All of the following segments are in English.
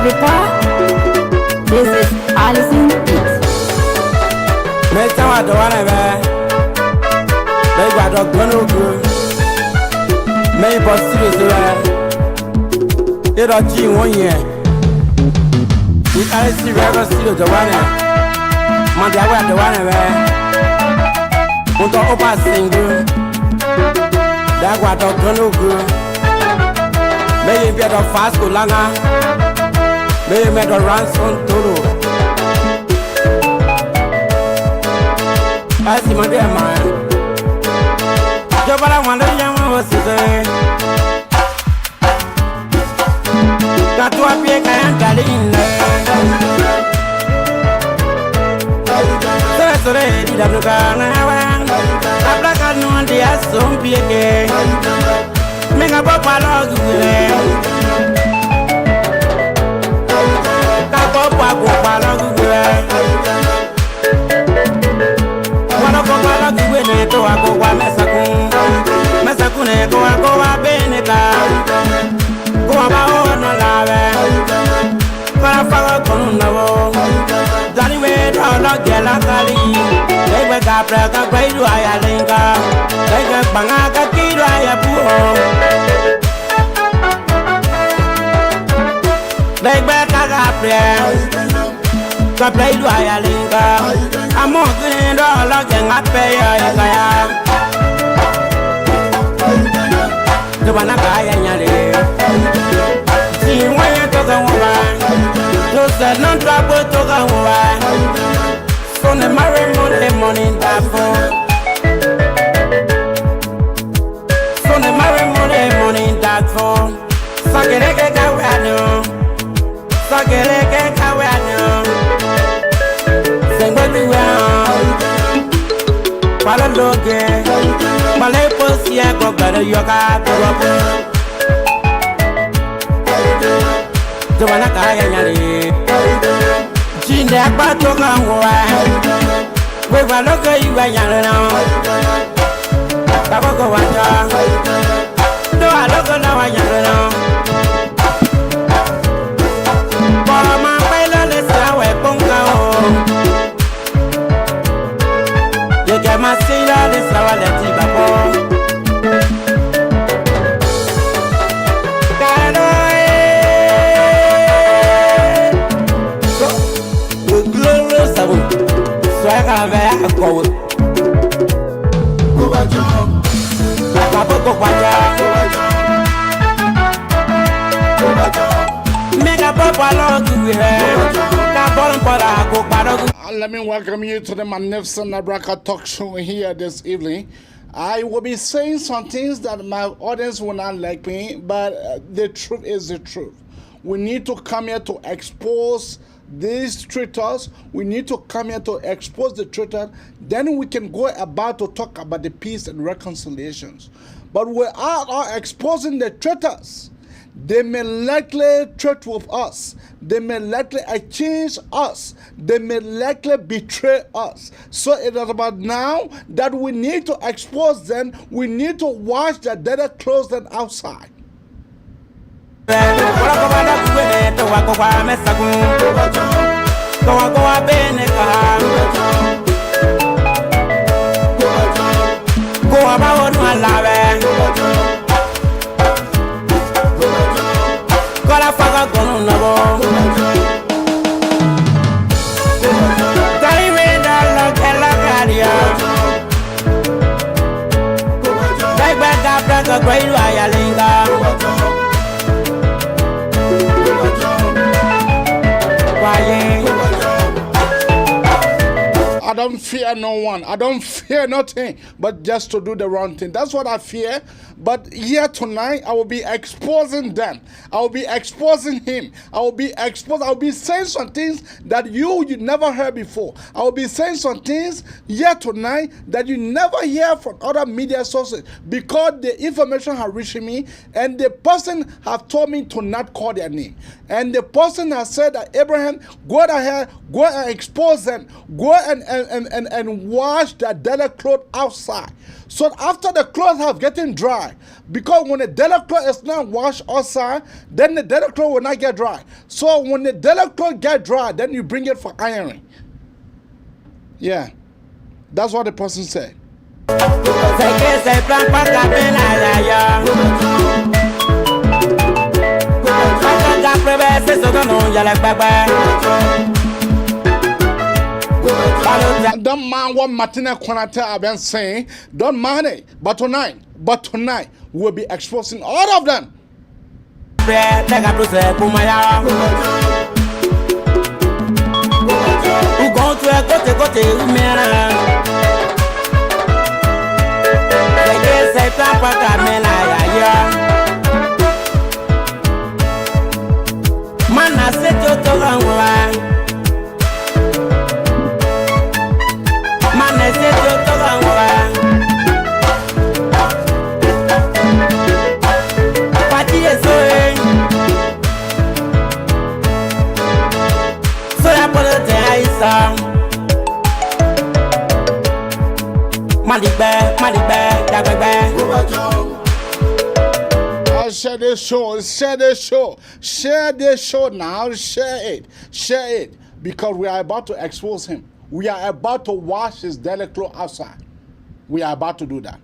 savez pas? This is Alison Beats. Mettons à droite avec. Mais il va donc au cou. Mais il passe sur le soleil. Il a dit on y est. Il a réussi à sur le droit. Mon diable à droite avec. On doit pas single. D'agua donc au cou. Mais il vient de face au langa. Mais il met de rançon tout. I see my dear man. Jabala wanda yama wasise. Katwa pie kaya galine. Sore di danuka ngawa. Abla kanu ndi asom pie ke. Menga papa logule. Kapapa papa logule. To ako kwa mesaku ne ko ako wa beneka ko ba ono lawe para faga kono nawo dali we do lo gela kali egbe ka pra ka kwaidu aya lenga egbe banga ka kidu aya buo egbe ka ka pra ka kwaidu aya lenga amo kini do lo genga pe ya ya Jabana kaya nyale si wanya to ga wa to se non trouble to ga wa so ne marry money that for so ne marry money that for sagere ke ka wa no sagere ke ka wa no sengo tu wa pala loge pala posia ko gara yoga to wa Jabana kaya nyale jinde akpa to ga wa we wa loge iwa nyale no ta ko wa ja do a loge na wa nyale no para ma pela le sa we ponga o que ma sila de savaleti babo Kano so the glorious sabu so I can be a go bajo babo go bajo mega papa lo tu ka bon para go paro. Let me welcome you to the magnificent Abraka talk show here this evening. I will be saying some things that my audience will not like me, but the truth is the truth. We need to come here to expose these traitors. We need to come here to expose the traitors. Then we can go about to talk about the peace and reconciliations. But without exposing the traitors, they may likely treat with us. They may likely exchange us. They may likely betray us. So it is about now that we need to expose them. We need to wash their dirty clothes them outside. I don't fear no one. I don't fear nothing but just to do the wrong thing. That's what I fear. But here tonight, I will be exposing them. I will be exposing him. I will be saying some things that you never heard before. I will be saying some things here tonight that you never hear from other media sources because the information has reached me and the person have told me to not call their name. And the person has said that Abraham, go ahead, Go and expose them. Go and wash the dirty clothes outside. So after the clothes have getting dry, because when the dirty clothes is not washed outside, then the dirty clothes will not get dry. So when the dirty clothes get dry, then you bring it for ironing. Yeah, that's what the person said. Don't mind what Martina Konate have been saying. Don't mind it. But tonight we'll be exposing all of them. Share this show now, share it, because we are about to expose him. We are about to wash his dirty clothes outside. We are about to do that.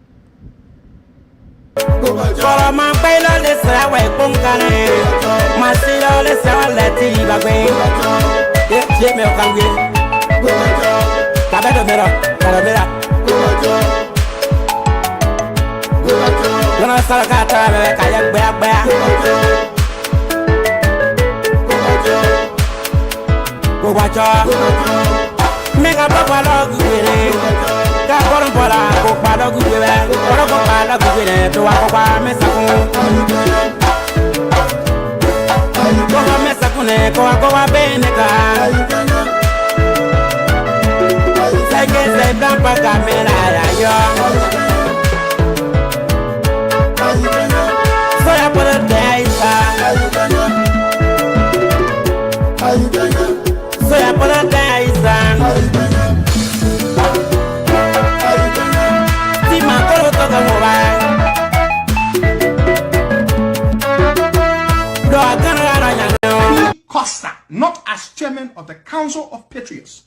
Costa, not as chairman of the Council of Patriots.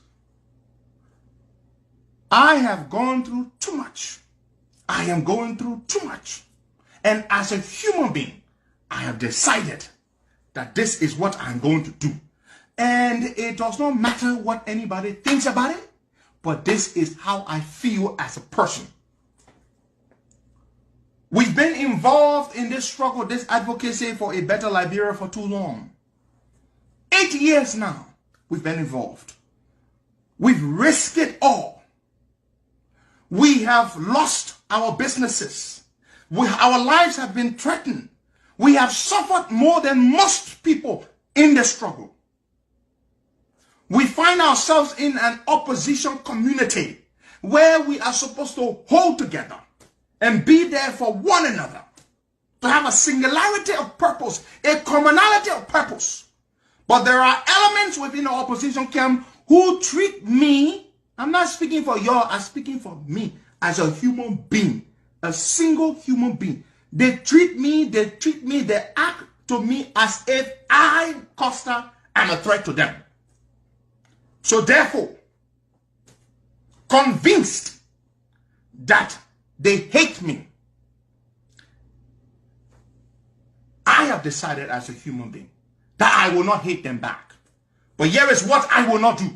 I have gone through too much. I am going through too much. And as a human being, I have decided that this is what I'm going to do. And it does not matter what anybody thinks about it, but this is how I feel as a person. We've been involved in this struggle, this advocacy for a better Liberia for too long. 8 years now, we've been involved. We've risked it all. We have lost our businesses. Our lives have been threatened. We have suffered more than most people in the struggle. We find ourselves in an opposition community where we are supposed to hold together and be there for one another, to have a singularity of purpose, a commonality of purpose. But there are elements within the opposition camp who treat me, I'm not speaking for y'all, I'm speaking for me as a human being, a single human being. They treat me, they act to me as if I, Costa, am a threat to them. So therefore, convinced that they hate me, I have decided as a human being that I will not hate them back. But here is what I will not do.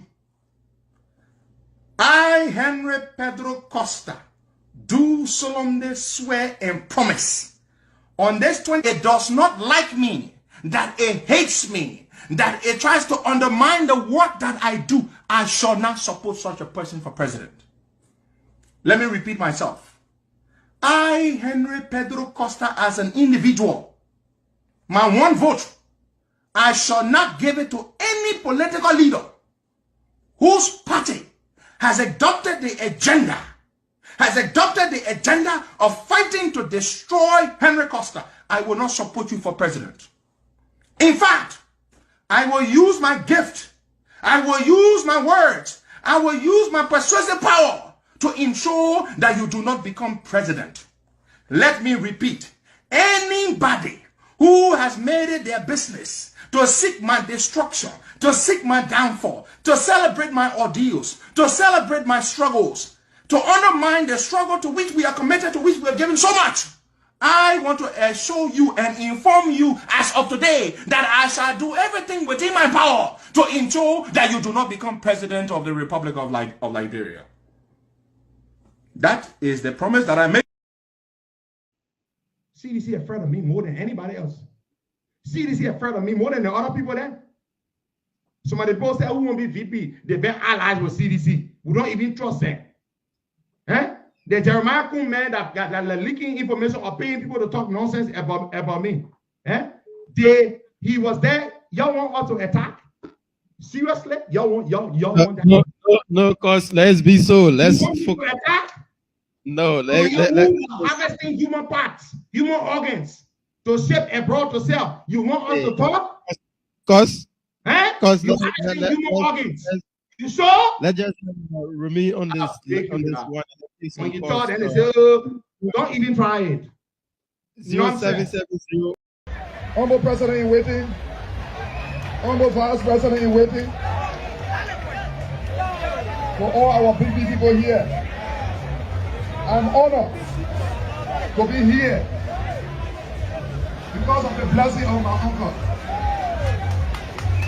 I, Henry Pedro Costa, do solemnly swear and promise on this 20, it does not like me, that it hates me, that it tries to undermine the work that I do, I shall not support such a person for president. Let me repeat myself. I, Henry Pedro Costa, as an individual, my one vote, I shall not give it to any political leader whose party has adopted the agenda, of fighting to destroy Henry Costa. I will not support you for president. In fact, I will use my gift I will use my words. I will use my persuasive power to ensure that you do not become president. Let me repeat. Anybody who has made it their business to seek my destruction, to seek my downfall, to celebrate my ordeals, to celebrate my struggles, to undermine the struggle to which we are committed, to which we are given so much, I want to assure you and inform you as of today that I shall do everything within my power to ensure that you do not become president of the Republic of Liberia. That is the promise that I made. CDC afraid of me more than anybody else. CDC afraid of me more than the other people there. Somebody both say, who won't be VP? They've been allies with CDC. We don't even trust them. Eh? The Jeremiah Kuhn man that leaking information or paying people to talk nonsense about me. Eh? He was there. Y'all want us to attack? Seriously? Y'all want that? No, cause let's be so. Let's attack. No, let's harvesting human parts, human organs to ship abroad to sell. You want us to talk? Cause you harvesting human organs. You sure? Let's just remain on this one. When you talk, then they say, don't even try it. 0770. Honorable President in waiting, Honorable Vice President in waiting, for all our big people here, I'm honored to be here because of the blessing of my uncle.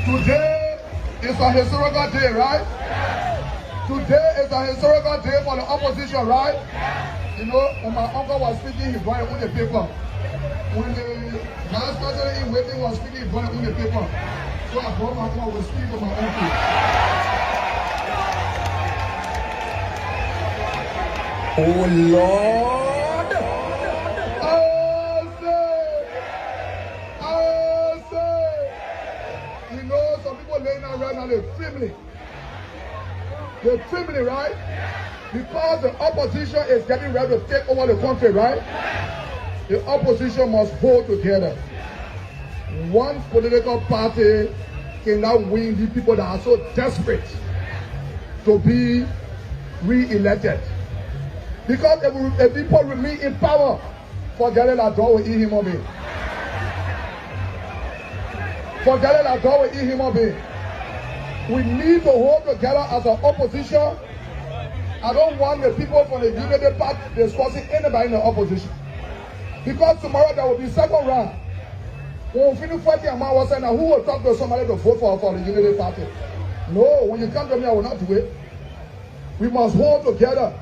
Today is a historical day, right? Today is a historical day for the opposition, right? You know, when my uncle was speaking, he brought it on the paper. When the Vice President in waiting was speaking, he brought it on the paper. So I brought my uncle to speak to my uncle. Oh Lord! I say, you know, some people laying down right now, they're trembling. They're trembling, right? Because the opposition is getting ready to take over the country, right? The opposition must hold together. One political party cannot win the people that are so desperate to be re-elected. Because if people remain in power, forgetting that God will eat him or me. Forgetting that God will eat him or me. We need to hold together as an opposition. I don't want the people from the Unity Party discussing anybody in the opposition. Because tomorrow there will be second round. When we finish fighting, a man was saying, now who will talk to somebody to vote for the Unity Party? No, when you come to me, I will not do it. We must hold together.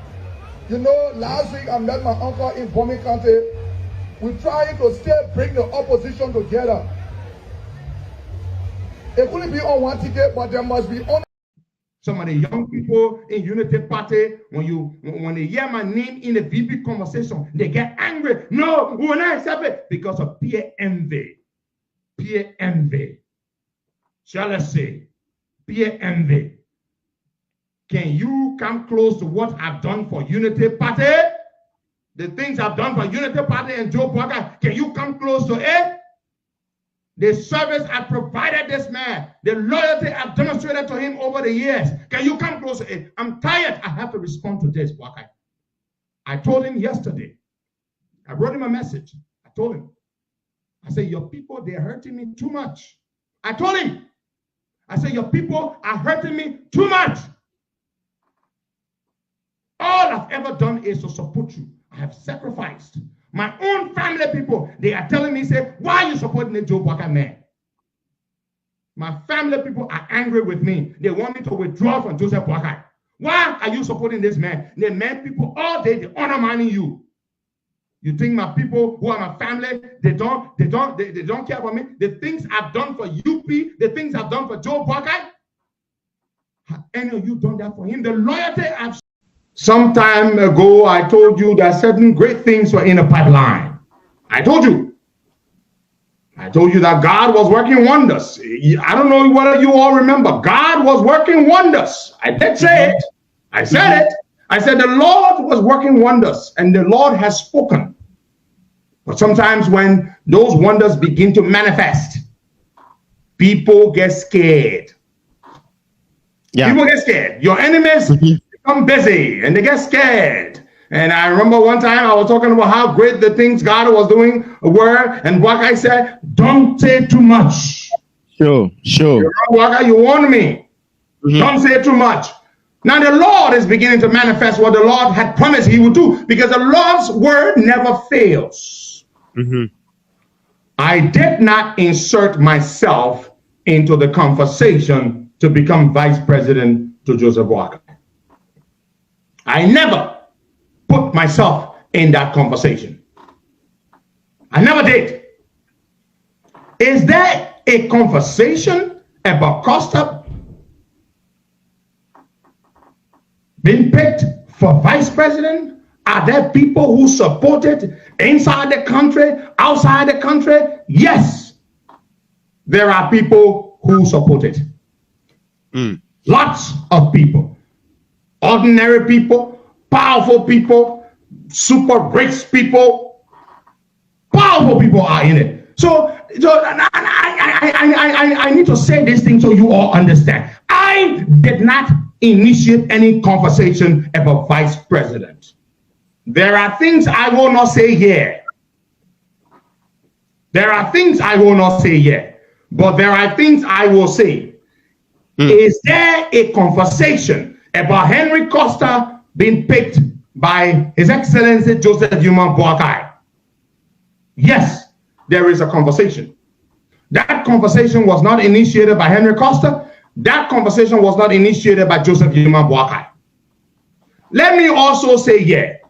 You know, last week I met my uncle in Bomi County. We're trying to still bring the opposition together. It couldn't be on one ticket, but there must be on. Some of the young people in Unity Party, when they hear my name in a VP conversation, they get angry. No, we will not accept it because of peer envy. Peer envy. Jealousy. Peer envy. Can you come close to what I've done for Unity Party? The things I've done for Unity Party and Joe Parker, can you come close to it? The service I provided this man, the loyalty I've demonstrated to him over the years, can you come close to it? I'm tired. I have to respond to this, Waka. I told him yesterday. I wrote him a message. I told him. I said, your people, they're hurting me too much. I told him. I said, your people are hurting me too much. All I've ever done is to support you. I have sacrificed. My own family people, they are telling me, say, why are you supporting the Joe Walker man? My family people are angry with me. They want me to withdraw from Joseph Walker. Why are you supporting this man? The man people all day, they undermining you. You think my people who are my family, they don't care about me? The things I've done for UP, the things I've done for Joe Walker, have any of you done that for him? The loyalty I've. Some time ago, I told you that certain great things were in the pipeline. I told you that God was working wonders. I don't know whether you all remember. God was working wonders. I did say it. I said it. I said the Lord was working wonders, and the Lord has spoken. But sometimes when those wonders begin to manifest, people get scared. Yeah. People get scared. Your enemies become busy and they get scared. And I remember one time I was talking about how great the things God was doing were, and Waka said, "Don't say too much." Sure. You know, Waka, you warned me. Don't say too much. Now the Lord is beginning to manifest what the Lord had promised He would do, because the Lord's word never fails. I did not insert myself into the conversation to become vice president to Joseph Walker. I never put myself in that conversation. I never did. Is there a conversation about Costa being picked for vice president? Are there people who support it inside the country, outside the country? Yes, there are people who support it. Lots of people, ordinary people, powerful people, super rich people, powerful people are in it. So I need to say this thing so you all understand. I did not initiate any conversation about vice president. There are things I will not say here. There are things I will not say here, but there are things I will say. Is there a conversation about Henry Costa being picked by His Excellency Joseph Yuma Boakai? Yes, there is a conversation. That conversation was not initiated by Henry Costa. That conversation was not initiated by Joseph Yuma Boakai. Let me also say here.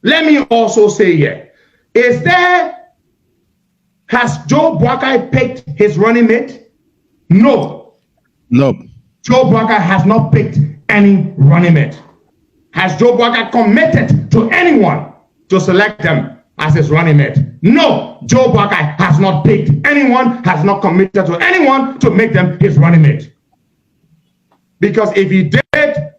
Let me also say here. Has Joe Boakai picked his running mate? No. Nope. Joe Boakai has not picked any running mate. Has Joe Boakai committed to anyone to select them as his running mate? No, Joe Boakai has not picked anyone, has not committed to anyone to make them his running mate. Because if he did,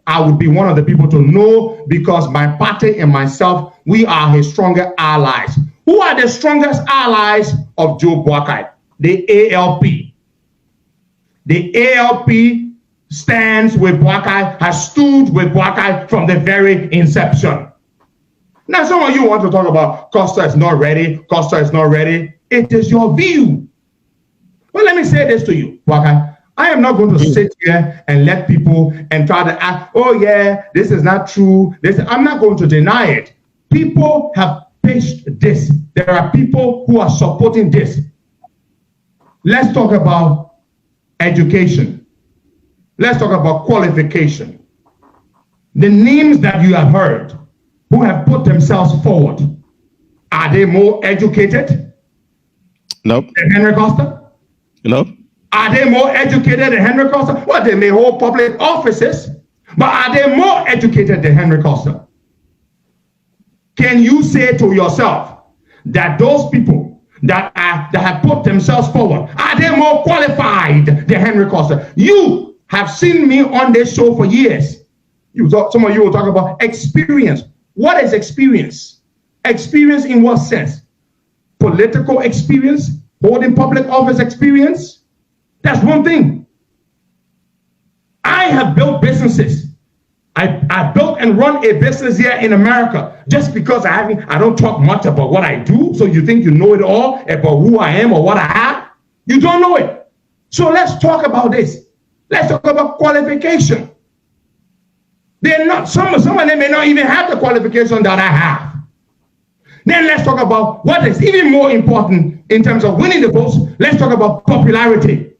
I would be one of the people to know, because my party and myself, we are his stronger allies. Who are the strongest allies of Joe Boakai? The ALP. The ALP stands with Boakai, has stood with Boakai from the very inception. Now, some of you want to talk about Costa is not ready, Costa is not ready. It is your view. Well, let me say this to you, Boakai. I am not going to sit here and let people and try to act, oh yeah, this is not true. I'm not going to deny it. People have pitched this. There are people who are supporting this. Let's talk about education. Let's talk about qualification. The names that you have heard who have put themselves forward, are they more educated? Nope. Than Henry Costa? Nope. Are they more educated than Henry Costa? Well, they may hold public offices, but are they more educated than Henry Costa? Can you say to yourself that those people that have put themselves forward, are they more qualified than Henry Costa? You have seen me on this show for years. Some of you will talk about experience. What is experience? Experience in what sense? Political experience? Holding public office experience? That's one thing. I have built businesses. I built and run a business here in America. Just because I don't talk much about what I do, so you think you know it all about who I am or what I have? You don't know it. So let's talk about this. Let's talk about qualification. They're not, some of them may not even have the qualification that I have. Then let's talk about what is even more important in terms of winning the votes. Let's talk about popularity.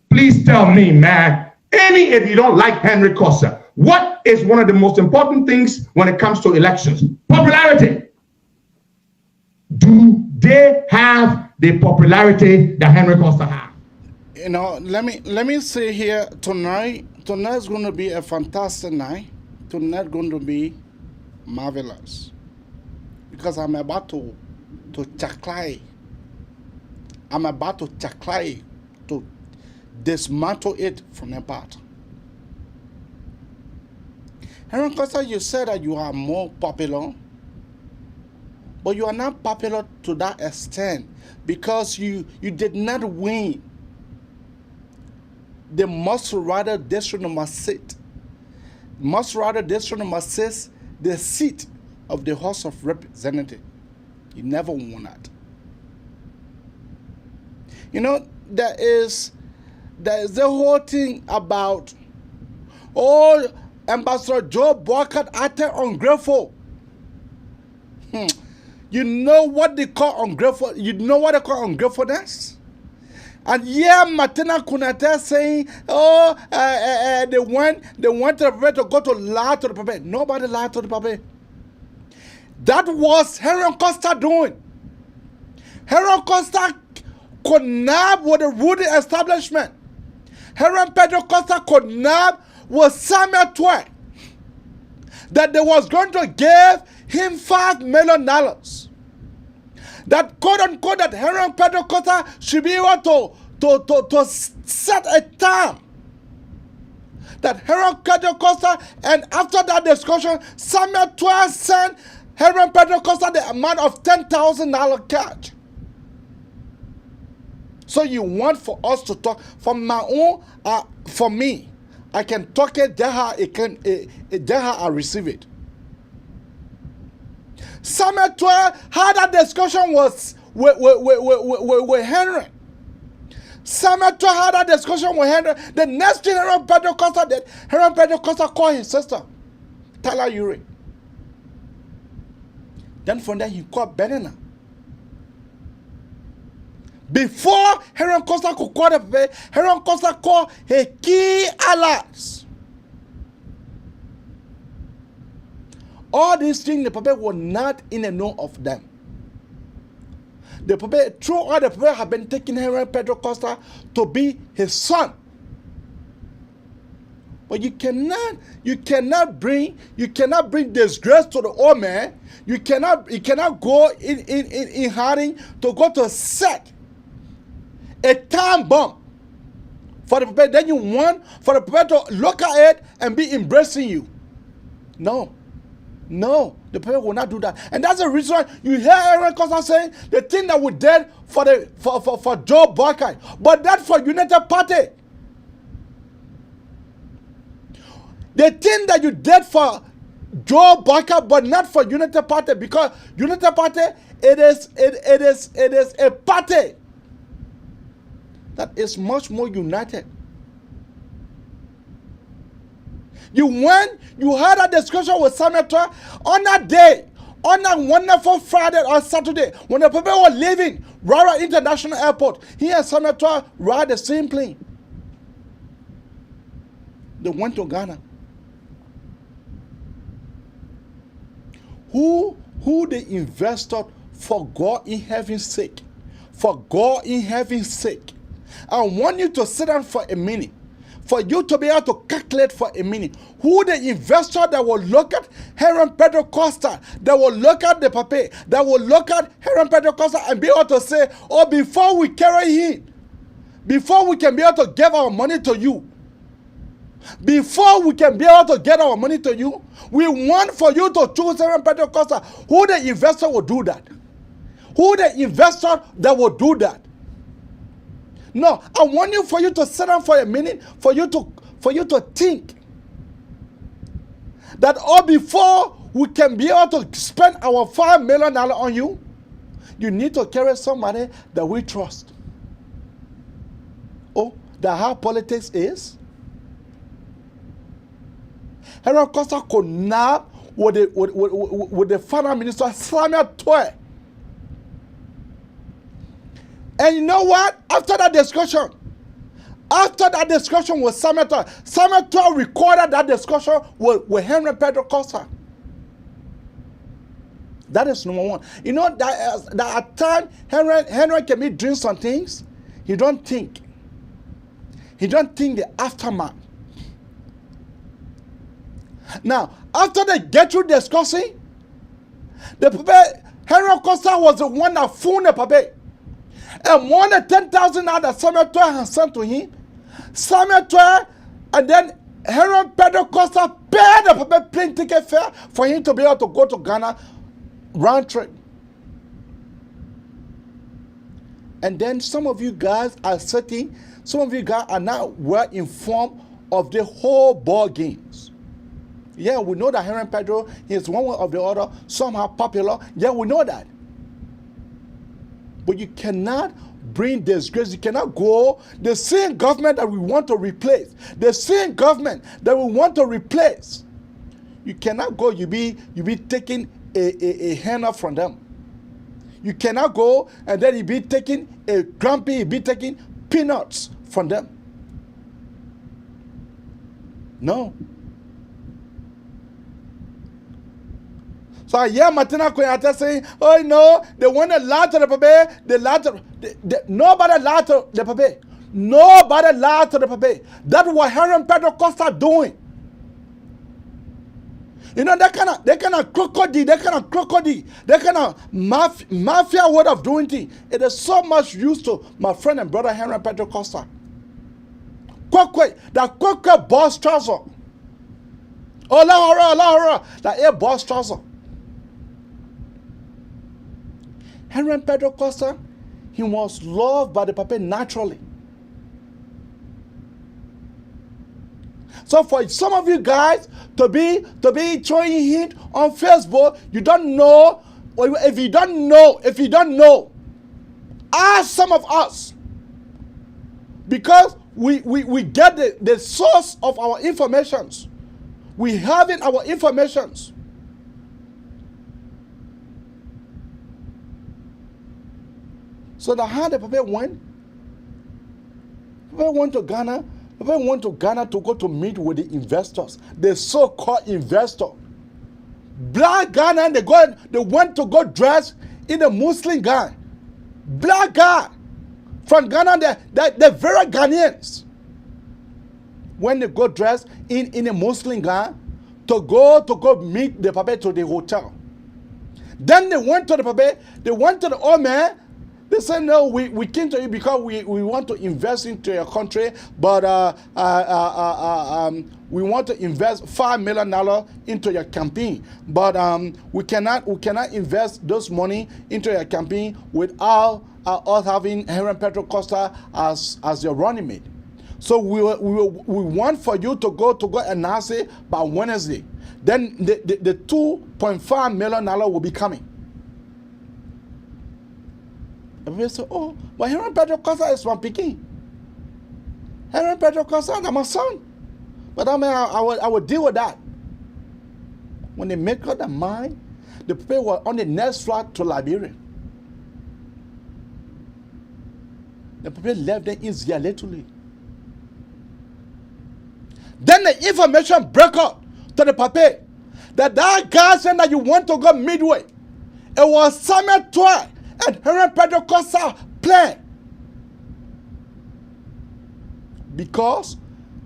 Please tell me, man, if you don't like Henry Costa, what is one of the most important things when it comes to elections? Popularity. Do they have the popularity that Henry Costa has? You know, let me say here tonight's going to be a fantastic night. Tonight going to be marvelous, because I'm about to chaklai. I'm about to chaklai, to dismantle it from apart. Henry Costa, you said that you are more popular, but you are not popular to that extent, because you did not win the Maserati district must sit. Maserati district must sit the seat of the House of Representatives. You never won that. You know, there is the whole thing about, oh, Ambassador Joe Boycott acted ungrateful. You know what they call ungrateful? You know what they call ungratefulness? And yeah, Martina Kunate saying, oh, they went to the prophet to go to lie to the prophet. Nobody lied to the prophet. That was Henry Costa doing. Henry Costa connived with the ruling establishment. Henry Pedro Costa connived with Samuel Twain that they was going to give him $5 million. That quote unquote that Henry Pedro Costa should be able to set a time. That Henry Pedro Costa, and after that discussion, Samuel Twain sent Henry Pedro Costa the amount of $10,000 cash. So you want for us to talk from my own, for me, I can talk it, there how I receive it. Samuel Twain had that discussion with Henry. Samuel Twain had that discussion with Henry. The next thing Henry Pedro Costa did, Henry Pedro Costa called his sister, Tyler Urey. Then from there he called Benina. Before Henry Costa could call the paper, Henry Costa called his key allies. All these things, the paper were not in the know of them. The paper, through all the paper, have been taking Henry Pedro Costa to be his son. But you cannot bring disgrace to the old man. You cannot go in hiding to go to set a time bomb for the paper. Then you want for the paper to look at it and be embracing you. No, the paper will not do that. And that's the reason why you hear Aaron Costa saying the thing that we did for Joe Boycott, but that's for United Party. The thing that you did for Joe Boycott, but not for United Party, because United Party it is a party that is much more united. You had a discussion with Senator on that day, on that wonderful Friday or Saturday, when the people were leaving Rara International Airport. He and Senator ride the same plane. They went to Ghana. Who they invested for God in heaven's sake? For God in heaven's sake. I want you to sit down for a minute. For you to be able to calculate for a minute. Who the investor that will look at Henry Pedro Costa, that will look at the paper, that will look at Henry Pedro Costa and be able to say, oh, before we carry him, before we can be able to give our money to you, before we can be able to get our money to you, we want for you to choose Henry Pedro Costa. Who the investor will do that? Who the investor that will do that? No, I want you for you to sit down for a minute, for you to think that all before we can be able to spend our $5 million on you, you need to carry somebody that we trust. Oh, that's how politics is. Henry Costa could nab with the finance minister Samuel Twain. And you know what? After that discussion with Samuel Twain recorded that discussion with Henry Pedro Costa. That is number one. You know that at times Henry can be doing some things. He don't think. He don't think the aftermath. Now, after they get through discussing, Henry Costa was the one that phoned the paper. And more than $10,000 that Samuel Twain has sent to him. Samuel Twain, and then Henry Pedro Costa paid the plane ticket fare for him to be able to go to Ghana round trip. And then some of you guys are sitting, some of you guys are now well informed of the whole ball games. Yeah, we know that Henry Pedro is one way or the other, somehow popular. Yeah, we know that. But you cannot bring disgrace. You cannot go. The same government that we want to replace, the same government that we want to replace, you cannot go. You be taking a handout from them. You cannot go and then you be taking a grumpy, you be taking peanuts from them. No. So I hear Martina Koyata saying, oh no, they want to lie to the paper, they lie to nobody lied to the paper. Nobody lied to the paper. That's what Henry Pedro Costa doing. You know, that kind of crocodile, that kind of mafia way of doing things. It is so much used to my friend and brother Henry Pedro Costa. That boss trouser. Allah, that air boss trouser. Henry Pedro Costa, he was loved by the people naturally. So for some of you guys to be throwing hint on Facebook, you don't know. If you don't know, ask some of us. Because we get the source of our informations. We have in our informations. So the how the people went to Ghana. People went to Ghana to go to meet with the investors, the so-called investor. Black Ghana, they went to go dress in a Muslim guy. Black guy from Ghana, they're very Ghanaians. When they go dress in a Muslim guy to go meet the Pape to the hotel. Then they went to the Pape, they went to the old man. They said, no, we came to you because we want to invest into your country, but we want to invest $5 million into your campaign. But we cannot invest those money into your campaign without us having Henry Pedro Costa as your running mate. So we want for you to go announce it by Wednesday. Then the $2.5 million will be coming. And we say, oh, but Henry Pedro Costa is my picking. Henry Pedro Costa is my son. But I mean, I will deal with that. When they make up their mind, the people were on the next flight to Liberia. The people left them easier lately. Then the information broke out to the Pape that guy said that you want to go midway. It was Samuel Toy and Henry Pedro Costa plan. Because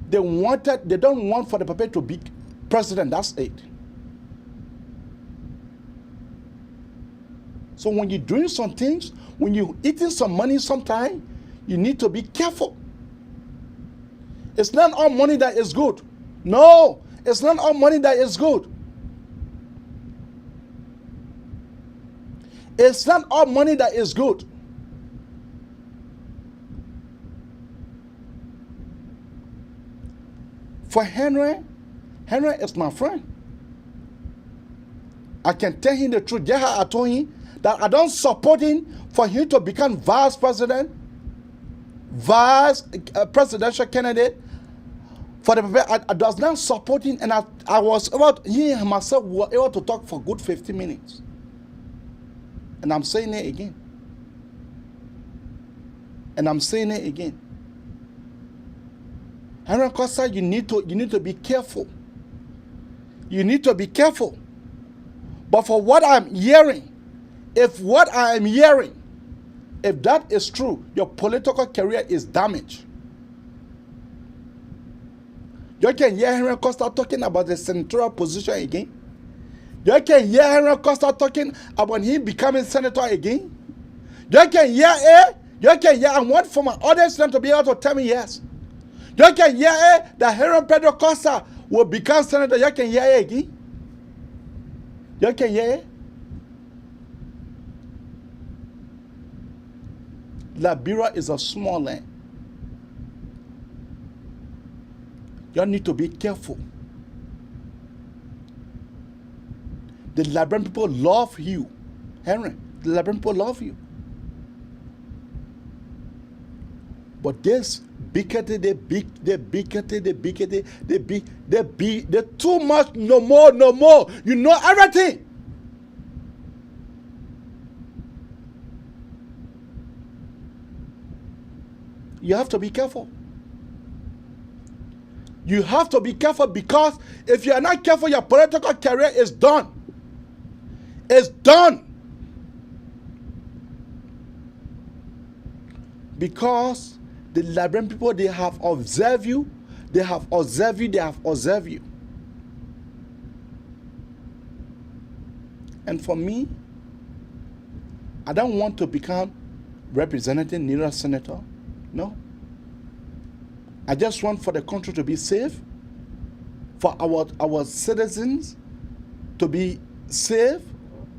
they don't want for the Pape to be president, that's it. So when you're doing some things, when you're eating some money sometime, you need to be careful. It's not all money that is good. No, it's not all money that is good. It's not all money that is good. For Henry is my friend. I can tell him the truth. Yeah, I told him that I don't support him for him to become vice presidential candidate. For the people, I does not support him, and I was about, he and myself were able to talk for good 15 minutes. And I'm saying it again. And I'm saying it again. Henry Costa, you need to be careful. You need to be careful. But for what I'm hearing, if that is true, your political career is damaged. You can hear Henry Costa talking about the senatorial position again. You can hear Henry Costa talking about him becoming senator again. You can hear I want for my audience to be able to tell me yes. You can hear that Henry Pedro Costa will become senator. You can hear it again. You can hear it. Liberia is a small land. You need to be careful. The Liberian people love you, Henry. The Liberian people love you. But this bigoted, they too much, no more. You know everything. You have to be careful. You have to be careful, because if you are not careful, your political career is done. It's done. Because the Liberian people, they have observed you. They have observed you. And for me, I don't want to become representative, neither a senator. No. I just want for the country to be safe, for our citizens to be safe,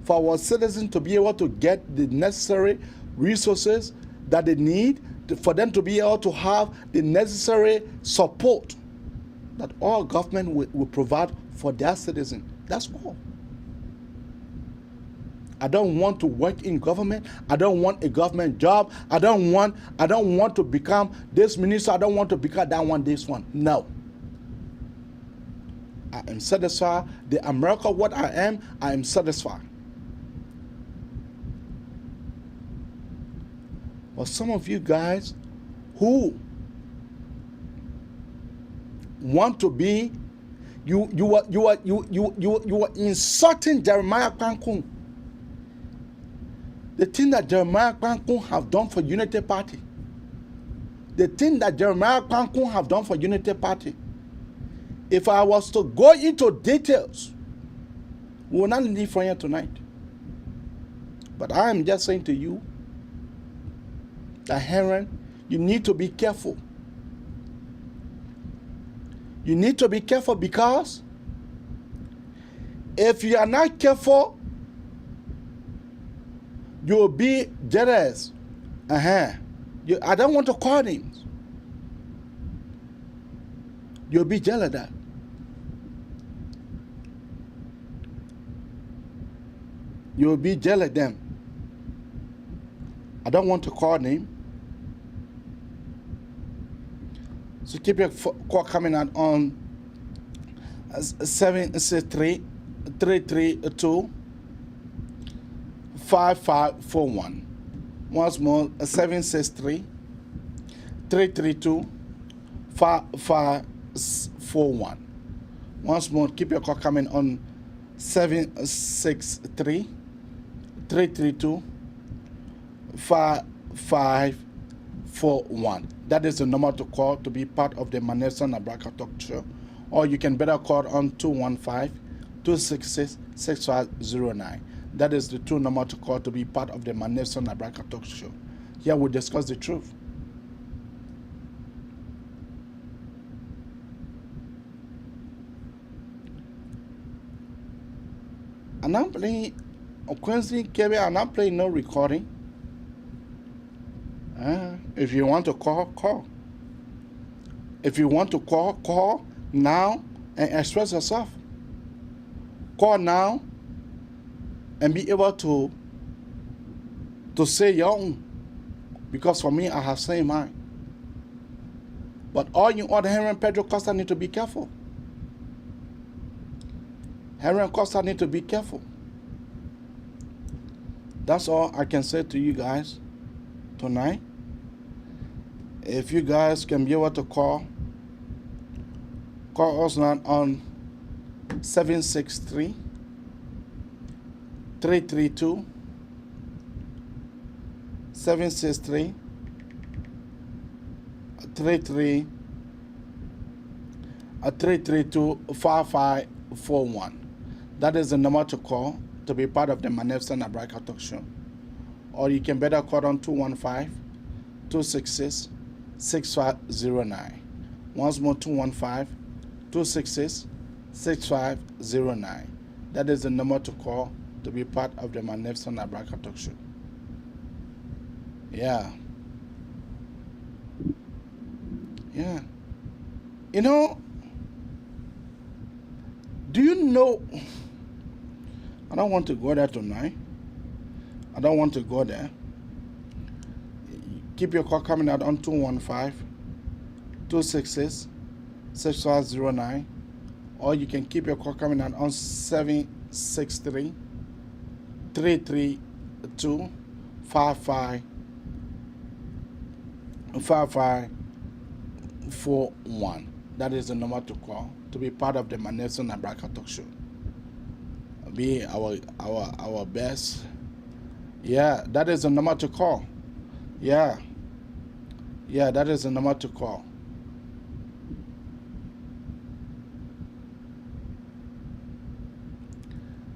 for our citizens to be able to get the necessary resources that they need, for them to be able to have the necessary support that all government will provide for their citizens. That's all. I don't want to work in government. I don't want a government job. I don't want to become this minister. I don't want to become that one, this one. No. I am satisfied. The America what I am satisfied. But some of you guys who want to be, you are insulting Jeremiah Kwankun. The thing that Jeremiah Kwankun have done for Unity Party. The thing that Jeremiah Kwankun have done for Unity Party. If I was to go into details, we will not leave from here tonight. But I am just saying to you that, Heron, you need to be careful. You need to be careful, because if you are not careful, you will be jealous. I don't want to call names. You'll be jealous of that. You'll be jealous of them. I don't want to call name. So keep your call coming out on 763-332-5541. Once more, 763-332-5541. Once more, keep your call coming on 763-332-5541. That is the number to call to be part of the Manelson Abraka Talk Show. Or you can better call on 215-266-6509. That is the two number to call to be part of the Manelson Abraka Talk Show. Here we discuss the truth. And I'm playing Quincy Kebe, and I'm playing no recording. If you want to call, call. If you want to call, call now and express yourself. Call now and be able to say your own. Because for me, I have said mine. But all you other Henry and Pedro Costa need to be careful. Henry and Costa need to be careful. That's all I can say to you guys tonight. If you guys can be able to call us now on 763-332-763-332-5541. That is the number to call to be part of the Manelson Abraka Talk Show. Or you can better call on 215-266-6509. Once more, 215-266-6509. That is the number to call to be part of the Manelson Abraka Talk Show. Yeah. Yeah. You know, do you know? I don't want to go there tonight. I don't want to go there. Keep your call coming out on 215 266 6509, or you can keep your call coming out on 763 332 5541. That is the number to call to be part of the Manelson Abraka Talk Show. Be our best. Yeah, that is the number to call. Yeah, that is the number to call.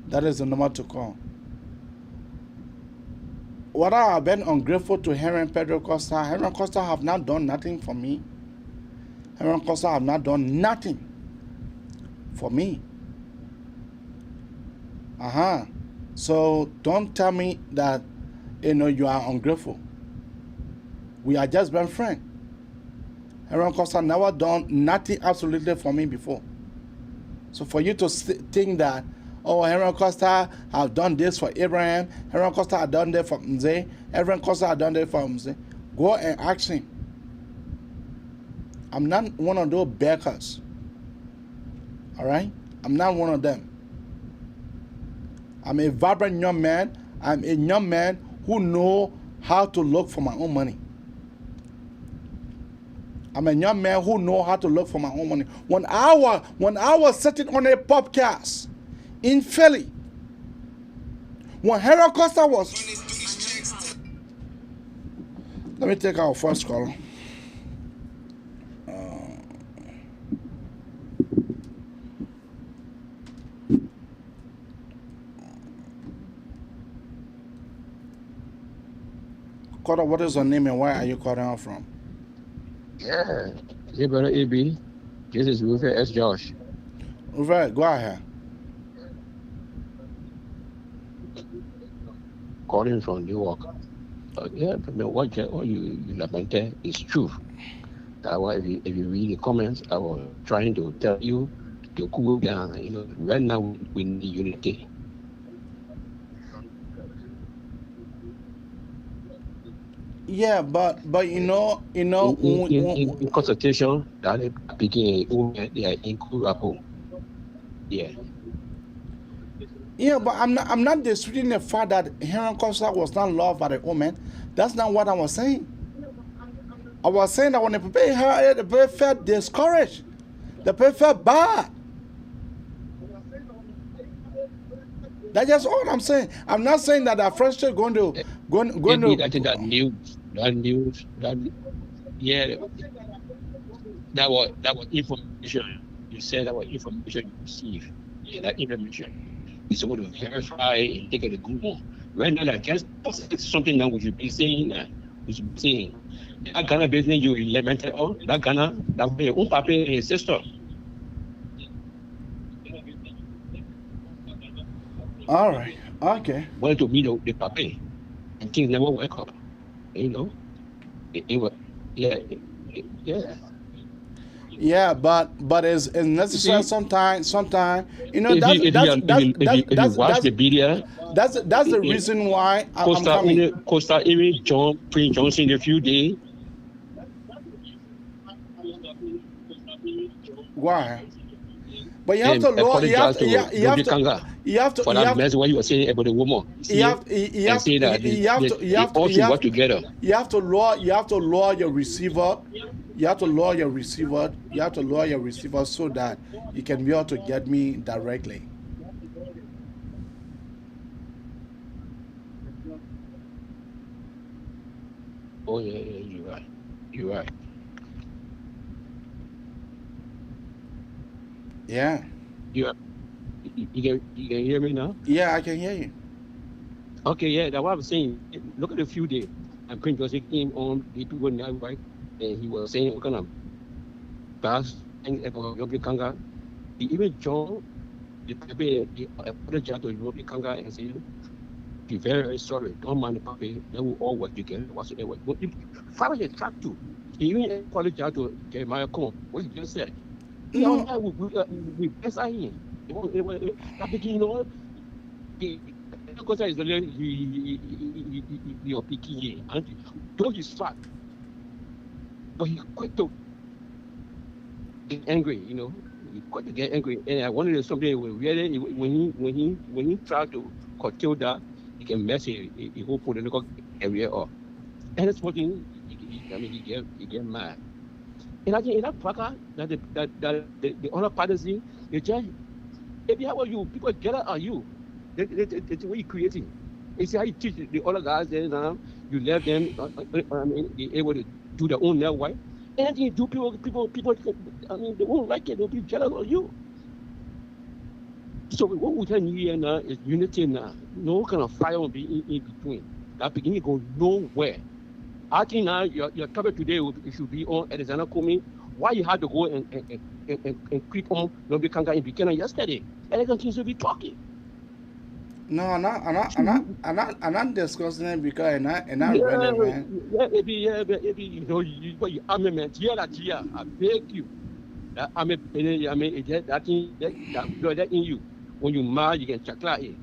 That is the number to call. What I have been ungrateful to Henry Pedro Costa. Henry Costa have not done nothing for me. Henry Costa have not done nothing for me. So don't tell me that you are ungrateful. We are just been friends. Henry Costa never done nothing absolutely for me before. So for you to think that, oh, Henry Costa have done this for Abraham, Henry Costa have done that for Mzee, Henry Costa have done that for Mzee, go and ask him. I'm not one of those beggars. All right? I'm not one of them. I'm a vibrant young man. I'm a young man who know how to look for my own money. I'm a young man who know how to look for my own money. When I was sitting on a podcast in Philly, when Henry Costa was... Let me take our first call. Caller, what is your name and where are you calling out from? Yeah. Hey, brother AB. This is Rufus S. Josh. Rufus, go ahead. Calling from New York. Yeah, what you lamented is true. That if you read the comments, I was trying to tell you to cool down. Right now we need unity. Yeah, but in consultation that they are incurable. Yeah. Yeah, but I'm not disputing the fact that Henry Costa was not loved by the woman. That's not what I was saying. I was saying that when the people heard it, the people felt discouraged. The people felt bad. That's just all I'm saying. I'm not saying that our friendship going to. I think that news, that was information. You said that was information you received. Yeah, that information is going to verify and take it to Google. Right now, that just something that we should be saying. That Ghana business you lamented on, that Ghana, that way, papa and his sister. All right. Okay. Wanted to meet the papa, and things never work up. It was, yeah. Yeah, but it's necessary sometimes. If you watch the video, that's the reason why I'm coming. Costa even Prince Johnson a few days. Why? But you have to lower. You have to. For that mess what you were saying about the woman. You have to work together. You have to lower your receiver. You have to lower your receiver. You have to lower your receiver so that you can be able to get me directly. Oh yeah, you're right. Yeah. You can hear me now? Yeah, I can hear you. Okay, yeah, that's what I was saying. Look at the few days. And Prince Joseph came on the people now, right? And he was saying, we're gonna pass things about Yogi Kanga. Even John, the apologized to Yogi Kanga and said, be very, very sorry. Don't mind the puppy. They will all work together. Whatsoever. But follow the track too. Even apologize to Jeremiah Come, what you just said. No. Yeah, we best I him. That begin, you know, because is your picking, and though he's fat, but he quit to get angry, you know. He quit to get angry, and I wanted something really when he tried to curtail that, he can mess a whole political area up, and that's what he get mad. And I think in that tracker that the other party, they just if you how you people get out are you. That's what you're creating. You see how you teach the other guys there now, you let them be able to do their own network. Anything you do, people I mean they won't like it, they'll be jealous of you. So what we're telling you here now is unity now. No kind of fire will be in between. That beginning go nowhere. I think now your topic today should be on Alexander Comey. Why you had to go and creep on Nobby Kanga in Buchanan yesterday? And they continue to be talking. No, I'm not discussing it because I'm not relevant. Maybe, you know, you armament, I beg you. That that thing, that blood that in you. When you mad, you can check that in.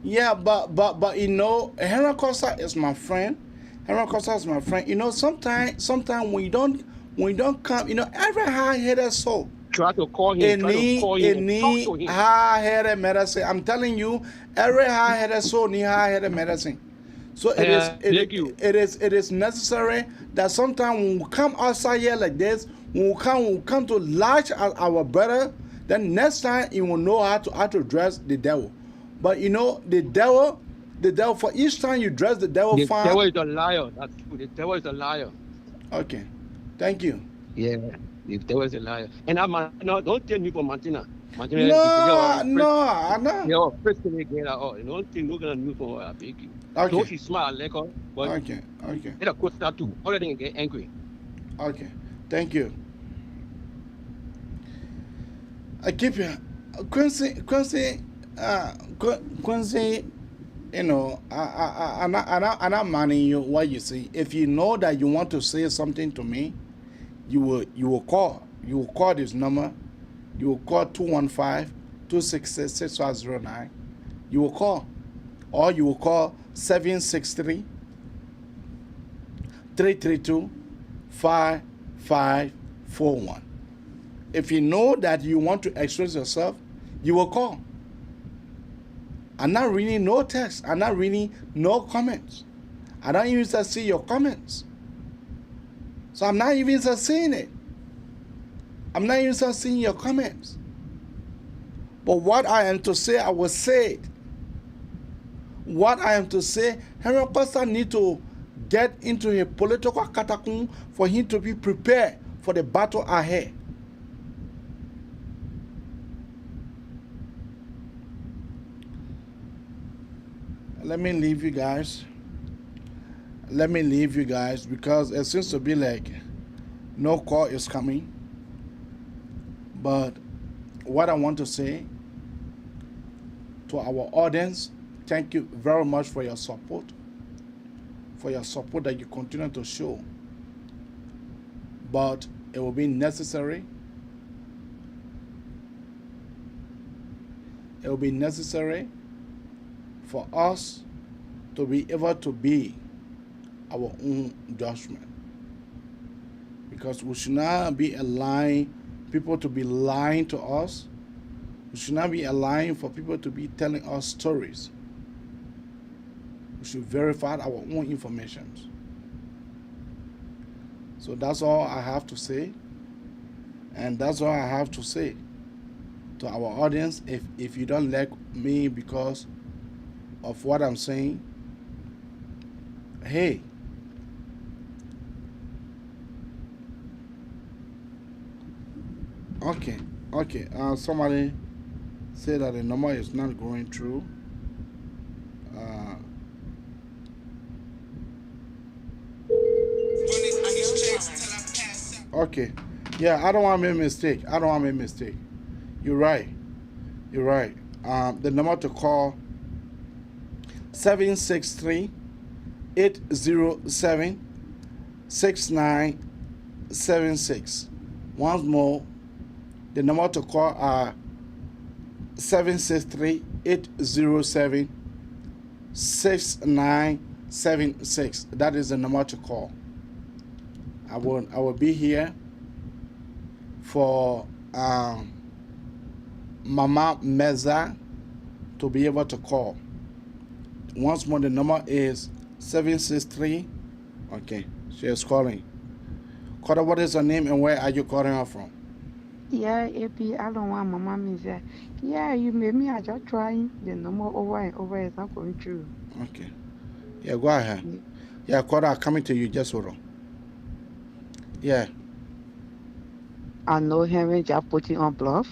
Yeah, but you know, Henry Costa is my friend. Henry Costa is my friend. You know, sometimes when you don't come, you know, every high-headed soul. Try to call him. Talk to him. High-headed medicine. I'm telling you, every high-headed soul need high-headed medicine. So it is necessary that sometimes when we come outside here like this, when we come to lash at our brother, then next time you will know how to address the devil. But you know, the devil, for each time you dress the devil fine. The devil is a liar. That's true. The devil is a liar. Okay. Thank you. Yeah. The devil is a liar. And don't tell me for Martina. No, I'm not. You're first thing again at all. Don't think no gonna move for her, big you. Okay. Though she's smart like her, but okay. Let her coach that too. All they get angry. Okay. Thank you. I keep you. Quincy, you know, I'm not manning you what you say. If you know that you want to say something to me, you will call. You will call this number. You will call 215-266-6509. You will call. Or you will call 763-332-5541. If you know that you want to express yourself, you will call. I'm not reading no text. I'm not reading no comments. I don't even see your comments. So I'm not even seeing it. I'm not even seeing your comments. But what I am to say, I will say it. What I am to say, Henry Costa need to get into a political catacomb for him to be prepared for the battle ahead. Let me leave you guys. Because it seems to be like no call is coming. But what I want to say to our audience, thank you very much for your support. For your support that you continue to show. But it will be necessary. It will be necessary for us to be able to be our own judgment. Because we should not be allowing people to be lying to us. We should not be allowing for people to be telling us stories. We should verify our own information. So that's all I have to say. And that's all I have to say to our audience. If you don't like me because of what I'm saying, hey, okay. Somebody said that the number is not going through. Okay, yeah, I don't want to make a mistake. You're right. The number to call 763-807-69 876. Once more, the number to call are 763-807-6976. That is the number to call. I will be here for Mama Meza to be able to call. Once more, the number is 763. Okay, she is calling. Kota, what is her name and where are you calling her from? Yeah, AP, I don't want Mama Misa. Yeah, you made me. I just trying the number over and over. It's not going through. Okay. Yeah, go ahead. Yeah, Kota, I'm coming to you. Just hold on. Yeah. I know him just putting on bluff.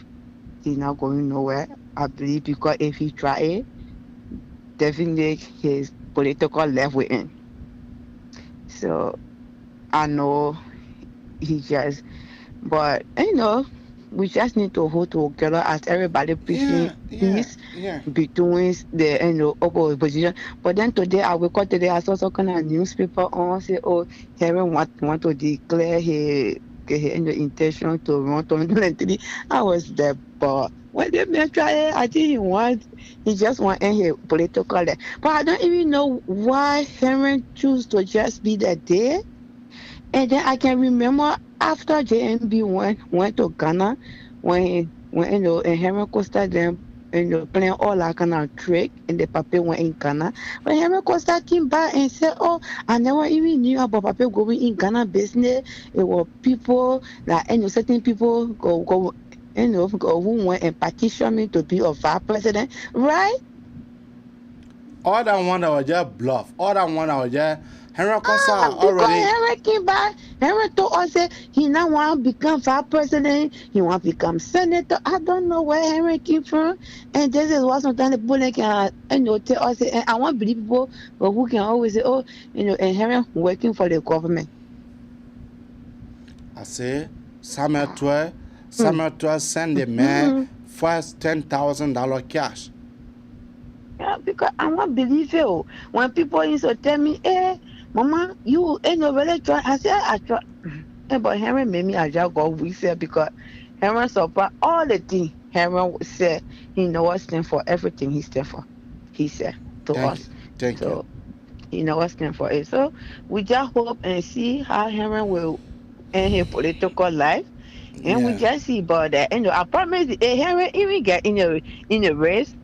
He's not going nowhere. I believe because if he try it, definitely his political left within. So I know he just, but we just need to hold together as everybody preaching peace between the opposition. But then today I wake up today, I saw some kind of newspaper on say, oh, Heron want to declare his intention to run 2023. I was there, but when they may try it, I think he just want his political life. But I don't even know why Heron choose to just be there. And then I can remember after JMB went to Ghana, when and Henry Costa them playing all that kind of trick, and the Pape went in Ghana. When Henry Costa came back and said, "Oh, I never even knew about Pape going in Ghana business. It was people like certain people go who went and petition me to be a vice president, right?" All that one that was just bluff. All that one that was just Henry Costa already. Henry came back. Henry told us that he now want to become vice president. He want to become senator. I don't know where Henry came from. And this is what sometimes the people can tell us. And I want to believe people who can always say, oh, and Henry working for the government. I say Samuel 12 send the man first $10,000 cash. Yeah, because I want to believe you. When people used to tell me, hey, Mama, you ain't really try. I said, I try. But Henry made me, I just go with it because Henry support all the things Henry said. He knows what stand for everything he stand for. He said to us. Thank you. He knows what stand for it. So we just hope and see how Henry will end his political life. And we just see about that. And I promise Henry even get in a race.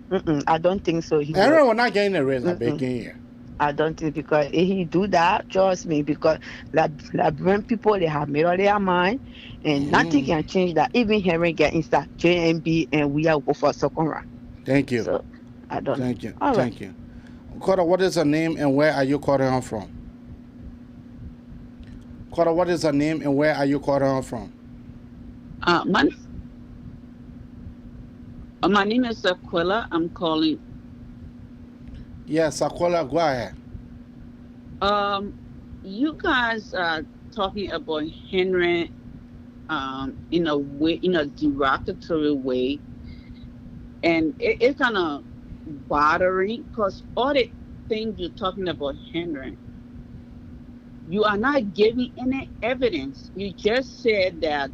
I don't think so. Henry will not get in a race. I don't think, because if he do that, trust me, because Liberian people, they have made up their mind, and nothing can change that. Even Henry get inside JMB, and we are go for second round. Thank you. So I don't. Thank you. Thank you. Kota, what is her name and where are you calling her from? Kota, what is her name and where are you calling her from? My name is Aquila. I'm calling. Yes, Aquila, go ahead. You guys are talking about Henry in a way, in a derogatory way, and it's kind of bothering because all the things you're talking about Henry, you are not giving any evidence. You just said that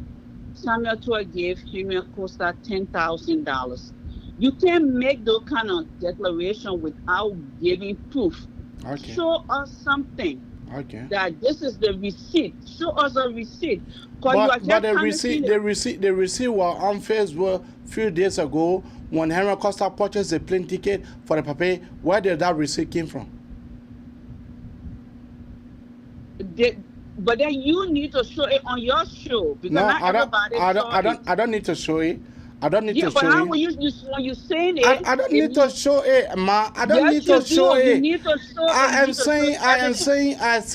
Samuel Tour gave Henry Costa $10,000. You can't make those kind of declaration without giving proof. Okay. Show us something. Okay. That this is the receipt. Show us a receipt. But the receipt was on Facebook a few days ago when Henry Costa purchased a plane ticket for the Pape. Where did that receipt came from? But then you need to show it on your show because no, not everybody I don't need to show it. I don't need to show it. Yeah, but how will you when you saying it? I don't need to show it, ma. I don't need to show it. You need to show I am saying that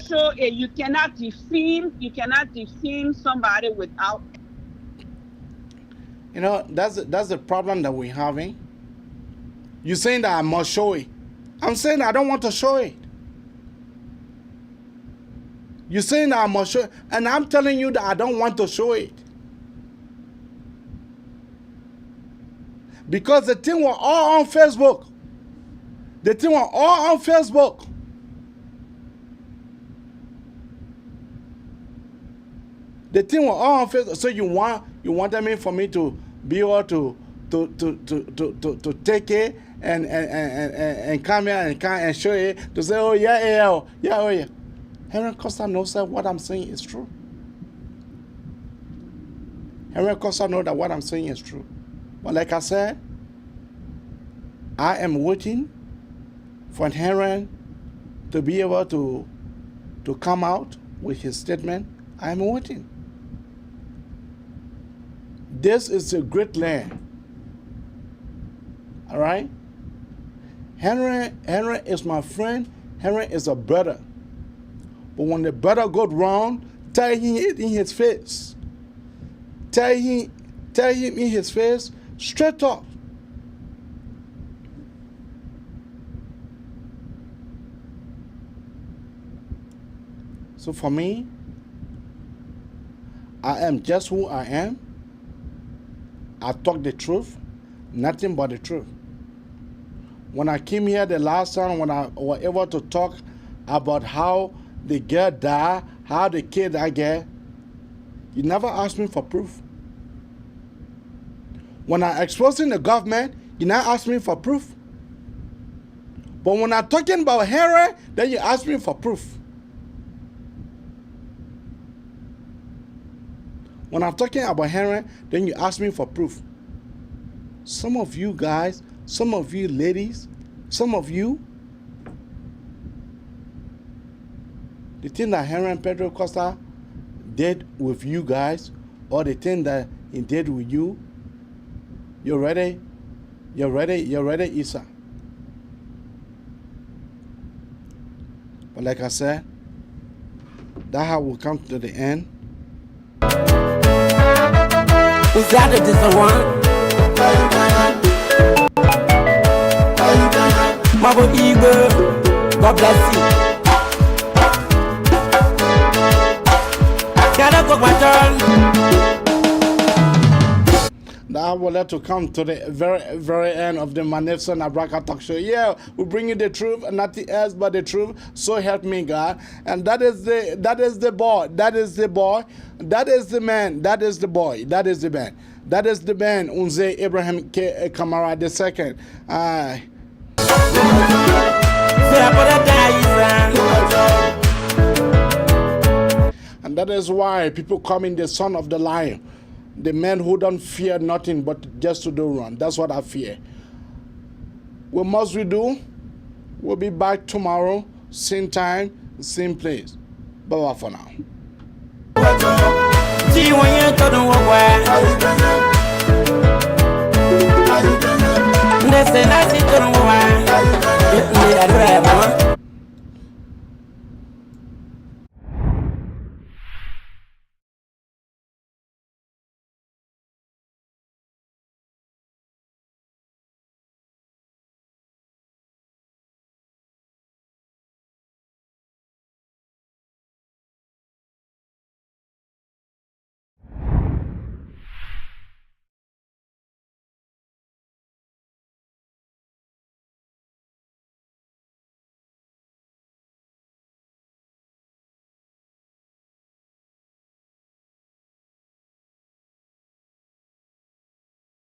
show it. You cannot defame. You cannot defame somebody without. You know, that's the problem that we're having. You're saying that I must show it. I'm saying I don't want to show it. You're saying that I must show it, and I'm telling you that I don't want to show it. Because the thing was all on Facebook. The thing was all on Facebook. The thing was all on Facebook. So you wanted me for me to be able to take it and come here and show it to say, oh yeah. Henry Costa knows that what I'm saying is true. Henry Costa knows that what I'm saying is true. But like I said, I am waiting for Henry to be able to come out with his statement. I am waiting. This is a great land. All right? Henry is my friend. Henry is a brother. But when the brother goes wrong, tell him it in his face. Tell him in his face, straight up. So for me, I am just who I am. I talk the truth, nothing but the truth. When I came here the last time, when I was able to talk about how the girl died, how the kid died, you never asked me for proof. When I exposing the government, you never ask me for proof. But when I'm talking about Henry, then you ask me for proof. When I'm talking about Henry, then you ask me for proof. Some of you guys, some of you ladies, some of you, the thing that Henry and Pedro Costa did with you guys, or the thing that he did with you, you're ready, Issa. But like I said, that's how we'll come to the end. Is that it is the one? Mabo Eagle, God bless you. Gotta go my turn. Now I would like to come to the very end of the Magnificent Abraka Talk Show. Yeah, we bring you the truth and nothing else but the truth. So help me God. And that is the boy. That is the boy. That is the man. That is the boy. That is the man. That is the man, Unze Ibrahim K. Kamara II. And that is why people call him the son of the lion. The man who don't fear nothing but just to do wrong. That's what I fear. What must we do? We'll be back tomorrow, same time, same place. Bye-bye for now. See when you to the work. Listen, I see to the work.